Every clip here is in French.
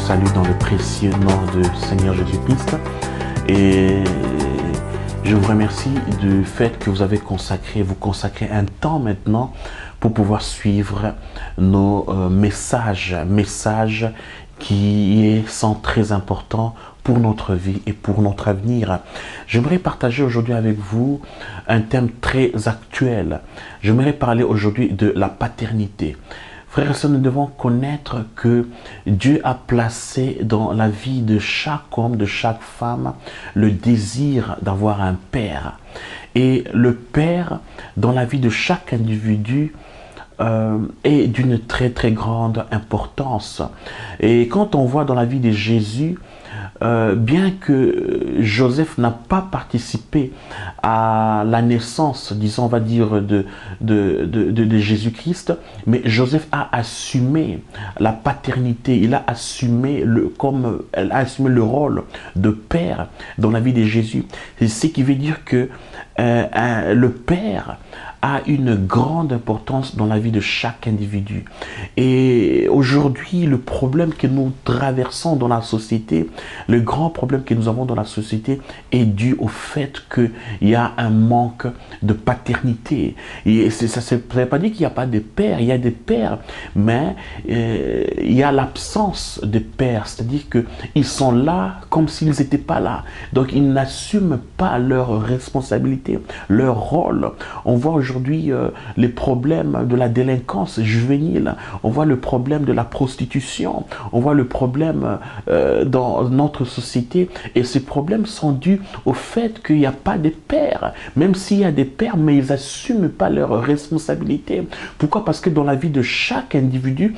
salue dans le précieux nom du Seigneur Jésus-Christ et je vous remercie du fait que vous consacrez un temps maintenant pour pouvoir suivre nos messages qui sont très importants pour notre vie et pour notre avenir. J'aimerais partager aujourd'hui avec vous un thème très actuel. J'aimerais parler aujourd'hui de la paternité. Frères et sœurs, nous devons connaître que Dieu a placé dans la vie de chaque homme, de chaque femme, le désir d'avoir un père. Et le père, dans la vie de chaque individu, est d'une très très grande importance. Et quand on voit dans la vie de Jésus, bien que Joseph n'a pas participé à la naissance, disons, on va dire, de Jésus-Christ, mais Joseph a assumé la paternité, il a assumé le rôle de père dans la vie de Jésus. C'est ce qui veut dire que le père a une grande importance dans la vie de chaque individu. Et aujourd'hui, le problème que nous traversons dans la société, le grand problème que nous avons dans la société est dû au fait qu'il y a un manque de paternité. Et ça ne veut pas dire qu'il n'y a pas de pères, il y a des pères, mais il y a l'absence de pères, c'est-à-dire qu'ils sont là comme s'ils n'étaient pas là. Donc ils n'assument pas leurs responsabilités, leur rôle. On voit aujourd'hui les problèmes de la délinquance juvénile, on voit le problème de la prostitution, on voit le problème dans notre société, et ces problèmes sont dus au fait qu'il n'y a pas de pères, même s'il y a des pères, mais ils n'assument pas leurs responsabilités. Pourquoi? Parce que dans la vie de chaque individu,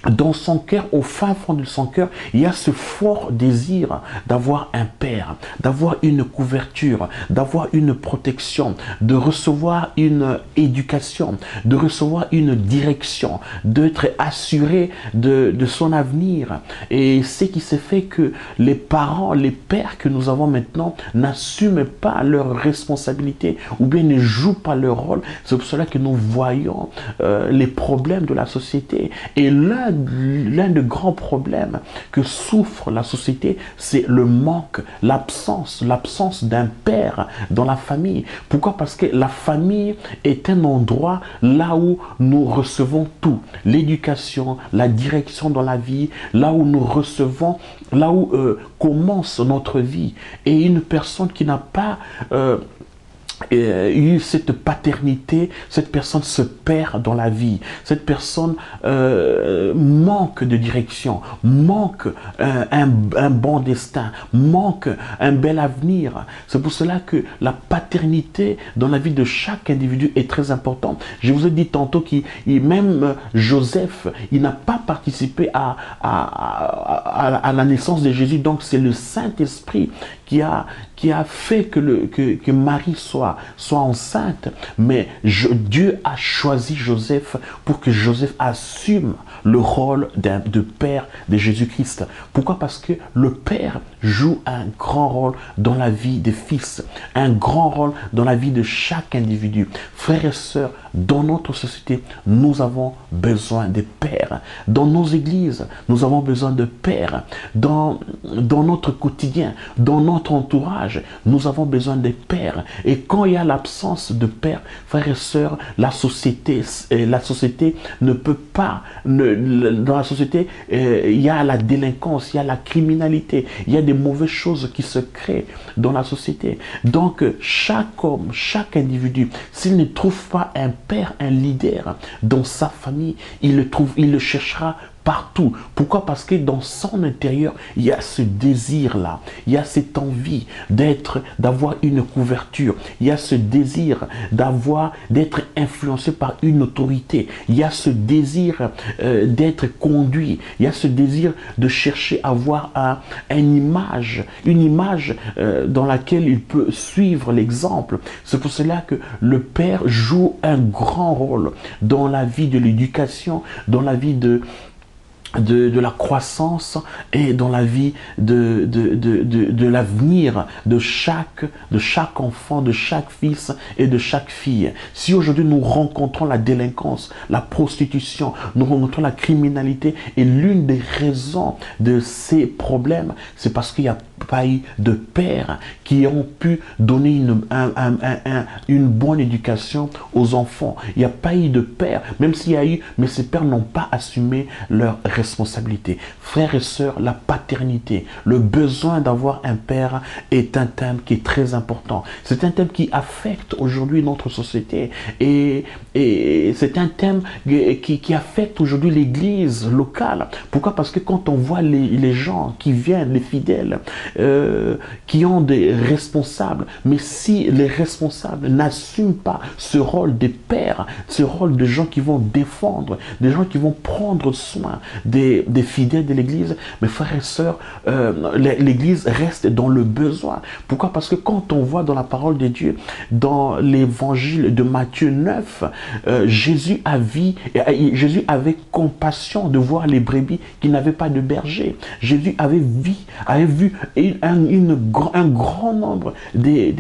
dans son cœur, au fin fond de son cœur, il y a ce fort désir d'avoir un père, d'avoir une couverture, d'avoir une protection, de recevoir une éducation, de recevoir une direction, d'être assuré de son avenir. Et ce qui se fait que les parents, les pères que nous avons maintenant n'assument pas leurs responsabilités ou bien ne jouent pas leur rôle. C'est pour cela que nous voyons les problèmes de la société. Et l'un des grands problèmes que souffre la société, c'est le manque, l'absence d'un père dans la famille. Pourquoi? Parce que la famille est un endroit là où nous recevons tout. L'éducation, la direction dans la vie, là où nous recevons, là où commence notre vie. Et une personne qui n'a pas eu cette paternité, cette personne se perd dans la vie. Cette personne manque de direction, manque un bon destin, manque un bel avenir. C'est pour cela que la paternité dans la vie de chaque individu est très importante. Je vous ai dit tantôt que même Joseph, il n'a pas participé à la naissance de Jésus. Donc c'est le Saint-Esprit qui a fait que Marie soit enceinte, mais Dieu a choisi Joseph pour que Joseph assume le rôle de père de Jésus-Christ. Pourquoi? Parce que le père joue un grand rôle dans la vie des fils, un grand rôle dans la vie de chaque individu. Frères et sœurs, dans notre société, nous avons besoin de pères. Dans nos églises, nous avons besoin de pères. Dans notre quotidien, dans notre entourage, nous avons besoin de pères. Et quand il y a l'absence de pères, frères et sœurs, la société ne peut pas, dans la société, il y a la délinquance, il y a la criminalité, il y a des mauvaises choses qui se créent dans la société. Donc, chaque homme, chaque individu, s'il ne trouve pas un père, un leader dans sa famille, il le cherchera partout. Pourquoi? Parce que dans son intérieur, il y a ce désir-là, il y a cette envie d'avoir une couverture, il y a ce désir d'être influencé par une autorité, il y a ce désir d'être conduit, il y a ce désir de chercher à avoir une image dans laquelle il peut suivre l'exemple. C'est pour cela que le père joue un grand rôle dans la vie de l'éducation, dans la vie de la croissance et dans la vie de l'avenir de chaque enfant, de chaque fils et de chaque fille. Si aujourd'hui nous rencontrons la délinquance, la prostitution, nous rencontrons la criminalité, et l'une des raisons de ces problèmes, c'est parce qu'il n'y a pas eu de pères qui ont pu donner une bonne éducation aux enfants. Il n'y a pas eu de pères, même s'il y a eu, mais ces pères n'ont pas assumé leur responsabilité. Frères et sœurs, la paternité, le besoin d'avoir un père est un thème qui est très important. C'est un thème qui affecte aujourd'hui notre société, et c'est un thème qui affecte aujourd'hui l'église locale. Pourquoi? Parce que quand on voit les gens qui viennent, les fidèles, qui ont des responsables, mais si les responsables n'assument pas ce rôle des pères, ce rôle de gens qui vont défendre, des gens qui vont prendre soin des fidèles de l'église, mes frères et sœurs, l'église reste dans le besoin. Pourquoi? Parce que quand on voit dans la parole de Dieu, dans l'évangile de Matthieu 9, Jésus avait compassion de voir les brebis qui n'avaient pas de berger. Jésus avait vu un grand nombre des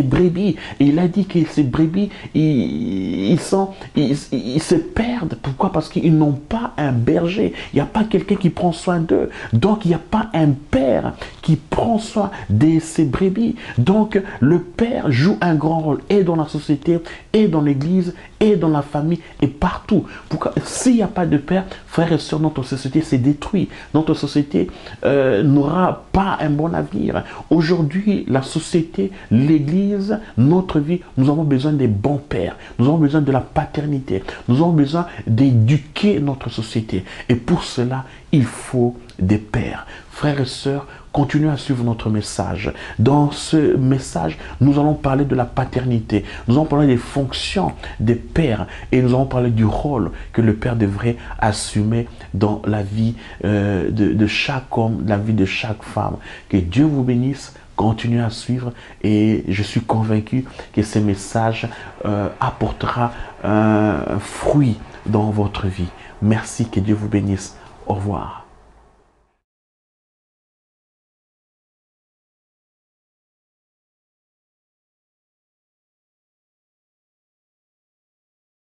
brebis, et il a dit que ces brebis, ils se perdent. Pourquoi? Parce qu'ils n'ont pas un berger. Il n'y a pas quelqu'un qui prend soin d'eux. Donc, il n'y a pas un père qui prend soin de ces brebis. Donc, le père joue un grand rôle, et dans la société, et dans l'église, et dans la famille, et partout. Pourquoi? S'il n'y a pas de père, frères et sœurs, notre société s'est détruite. Notre société n'aura pas un bon avenir. Aujourd'hui, la société, l'église, notre vie, nous avons besoin des bons pères. Nous avons besoin de la paternité. Nous avons besoin d'éduquer notre société. Et pour cela, il faut des pères. Frères et sœurs, continuez à suivre notre message. Dans ce message, nous allons parler de la paternité. Nous allons parler des fonctions des pères, et nous allons parler du rôle que le père devrait assumer dans la vie de chaque homme, la vie de chaque femme. Que Dieu vous bénisse. Continuez à suivre, et je suis convaincu que ce message apportera un fruit dans votre vie. Merci, que Dieu vous bénisse. Au revoir.